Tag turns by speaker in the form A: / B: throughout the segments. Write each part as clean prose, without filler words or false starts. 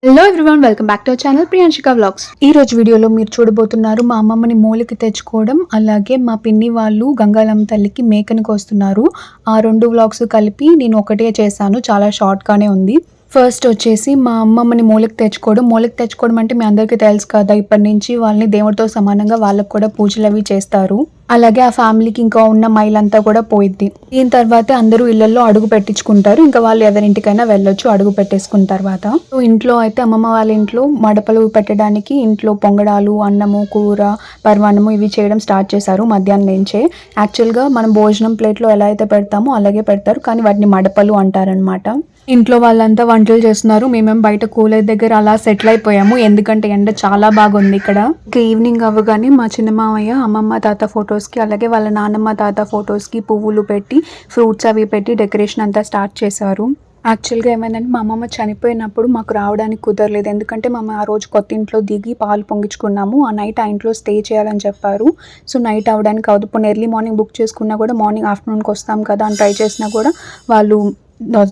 A: Hello everyone, welcome back to our channel Priyanshika vlogs. ఈ రోజు వీడియోలో మీరు చూడబోతున్నారు మా అమ్మమ్మని మూలకి తెచ్చుకోవడం, అలాగే మా పిన్ని వాళ్ళు గంగాలమ్మ తల్లికి మేకని కోస్తున్నారు. ఆ రెండు వ్లాగ్స్ కలిపి నేను ఒకటే చేశాను, చాలా షార్ట్గానే ఉంది. ఫస్ట్ వచ్చేసి మా అమ్మమ్మని మూలకి తెచ్చుకోవడం అంటే మీ అందరికీ తెలుసు కదా, ఇప్పటి నుంచి వాళ్ళని దేవుడితో సమానంగా వాళ్ళకు కూడా పూజలు అవి చేస్తారు. అలాగే ఆ ఫ్యామిలీకి ఇంకా ఉన్న మైలంతా కూడా పోయిద్ది. దీని తర్వాత అందరూ ఇళ్లలో అడుగు పెట్టించుకుంటారు. ఇంకా వాళ్ళు ఎవరింటికైనా వెళ్ళొచ్చు అడుగు పెట్టేసుకున్న తర్వాత. ఇంట్లో అయితే అమ్మమ్మ వాళ్ళ ఇంట్లో మడపలు పెట్టడానికి ఇంట్లో పొంగడాలు, అన్నము, కూర, పరమాన్నము ఇవి చేయడం స్టార్ట్ చేశారు మధ్యాహ్నం నుంచే. యాక్చువల్గా మనం భోజనం ప్లేట్లో ఎలా అయితే పెడతామో అలాగే పెడతారు, కానీ వాటిని మడపలు అంటారనమాట. ఇంట్లో వాళ్ళంతా వంటలు చేస్తున్నారు. మేమేం బయట కూలర్ దగ్గర అలా సెటిల్ అయిపోయాము, ఎందుకంటే ఎండ చాలా బాగుంది ఇక్కడ. ఈవినింగ్ అవ్వగానే మా చిన్న మామయ్య అమ్మమ్మ తాత ఫొటోస్కి అలాగే వాళ్ళ నాన్నమ్మ తాత ఫొటోస్కి పువ్వులు పెట్టి ఫ్రూట్స్ అవి పెట్టి డెకరేషన్ అంతా స్టార్ట్ చేశారు. యాక్చువల్గా ఏమైందంటే మా అమ్మమ్మ చనిపోయినప్పుడు మాకు రావడానికి కుదరలేదు, ఎందుకంటే మేము ఆ రోజు కొత్త ఇంట్లో దిగి పాలు పొంగించుకున్నాము. ఆ నైట్ ఆ ఇంట్లో స్టే చేయాలని చెప్పారు. సో నైట్ అవ్వడానికి అవుతుంది. ఇప్పుడు ఎర్లీ మార్నింగ్ బుక్ చేసుకున్నా కూడా మార్నింగ్ ఆఫ్టర్నూన్కి వస్తాం కదా అని ట్రై చేసినా కూడా వాళ్ళు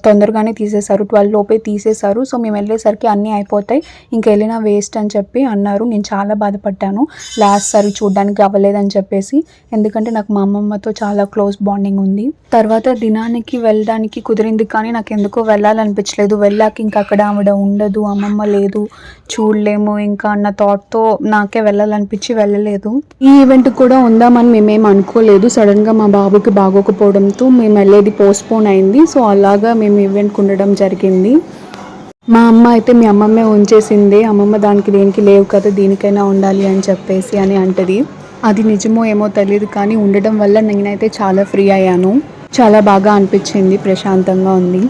A: తొందరగానే తీసేశారు, 12 లోపే తీసేశారు. సో మేము వెళ్ళేసరికి అన్నీ అయిపోతాయి, ఇంక వెళ్ళినా వేస్ట్ అని చెప్పి అన్నారు. నేను చాలా బాధపడ్డాను లాస్ట్ సారి చూడడానికి అవ్వలేదని చెప్పేసి, ఎందుకంటే నాకు మా అమ్మమ్మతో చాలా క్లోజ్ బాండింగ్ ఉంది. తర్వాత దినానికి వెళ్ళడానికి కుదిరింది, కానీ నాకు ఎందుకో వెళ్ళాలనిపించలేదు. వెళ్ళాక ఇంకా అక్కడ ఆవిడ ఉండదు, అమ్మమ్మ లేదు, చూడలేము ఇంకా అన్న థాట్తో నాకే వెళ్ళాలనిపించి వెళ్ళలేదు. ఈ ఈవెంట్ కూడా ఉందామని మేమేం అనుకోలేదు. సడన్గా మా బాబుకి బాగోకపోవడంతో మేము వెళ్ళేది పోస్ట్పోన్ అయింది. సో అలాగా మేము ఈవెంట్కి ఉండడం జరిగింది. మా అమ్మ అయితే మీ అమ్మమ్మే ఉంచేసిందే, అమ్మమ్మ దానికి దేనికి లేవు కదా, దీనికైనా ఉండాలి అని చెప్పేసి అని అంటది. అది నిజమో ఏమో తెలియదు, కానీ ఉండడం వల్ల నేనైతే చాలా ఫ్రీ అయ్యాను. చాలా బాగా అనిపించింది, ప్రశాంతంగా ఉంది.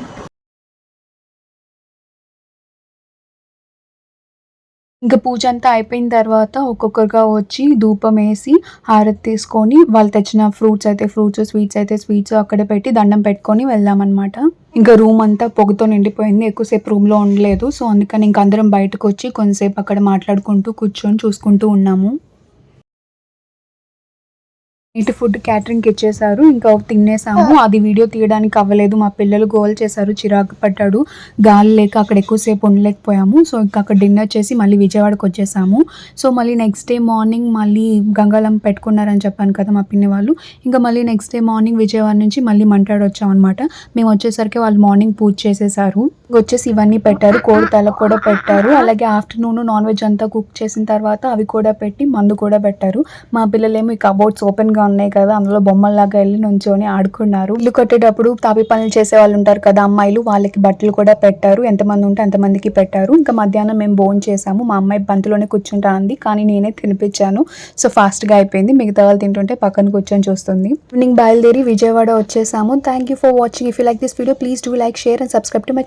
A: ఇంకా పూజ అంతా అయిపోయిన తర్వాత ఒక్కొక్కరుగా వచ్చి ధూపం వేసి హారతి తీసుకొని వాళ్ళు తెచ్చిన ఫ్రూట్స్ అయితే ఫ్రూట్స్, స్వీట్స్ అయితే స్వీట్స్ అక్కడ పెట్టి దండం పెట్టుకొని వెళ్దామన్నమాట. ఇంకా రూమ్ అంతా పొగతో నిండిపోయింది, ఎక్కువసేపు రూమ్లో ఉండలేదు. సో అందుకని ఇంక అందరం బయటకు వచ్చి కొంతసేపు అక్కడ మాట్లాడుకుంటూ కూర్చొని చూసుకుంటూ ఉన్నాము. నైట్ ఫుడ్ క్యాటరింగ్కి ఇచ్చేసారు, ఇంకా తినేసాము. అది వీడియో తీయడానికి అవ్వలేదు, మా పిల్లలు గోల్ చేశారు, చిరాకు పడ్డాడు, గాలి లేక అక్కడ ఎక్కువసేపు ఉండలేకపోయాము. సో ఇంకా అక్కడ డిన్నర్ చేసి మళ్ళీ విజయవాడకు వచ్చేసాము. సో మళ్ళీ నెక్స్ట్ డే మార్నింగ్ మళ్ళీ గంగాలం పెట్టుకున్నారని చెప్పాను కదా మా పిన్ని వాళ్ళు. ఇంకా మళ్ళీ నెక్స్ట్ డే మార్నింగ్ విజయవాడ నుంచి మళ్ళీ మంటాడు వచ్చామన్నమాట. మేము వచ్చేసరికి వాళ్ళు మార్నింగ్ పూజ చేసేసారు. వచ్చేసి ఇవన్నీ పెట్టారు, కోడి తల కూడా పెట్టారు, అలాగే ఆఫ్టర్నూన్ నాన్ వెజ్ అంతా కుక్ చేసిన తర్వాత అవి కూడా పెట్టి మందు కూడా పెట్టారు. మా పిల్లలేమో ఈ కబోర్డ్స్ ఓపెన్గా ఉన్నాయి కదా, అందులో బొమ్మల్లాగా వెళ్ళి నుంచొని ఆడుకున్నారు. ఇల్లు కట్టేటప్పుడు తాపి పనులు చేసే వాళ్ళు ఉంటారు కదా అమ్మాయిలు, వాళ్ళకి బట్టలు కూడా పెట్టారు, ఎంతమంది ఉంటే అంతమందికి పెట్టారు. ఇంకా మధ్యాహ్నం మేము భోజనం చేసాము. మా అమ్మాయి బంతిలోనే కూర్చుంటానంది, కానీ నేనే తినిపించాను. సో ఫాస్ట్గా అయిపోయింది, మిగతా వాళ్ళు తింటుంటే పక్కన కూర్చొని చూస్తుంది. ఈవినింగ్ బయలుదేరి విజయవాడ వచ్చేసాము. Thank you for watching. If you like this video please do like, share and subscribe to my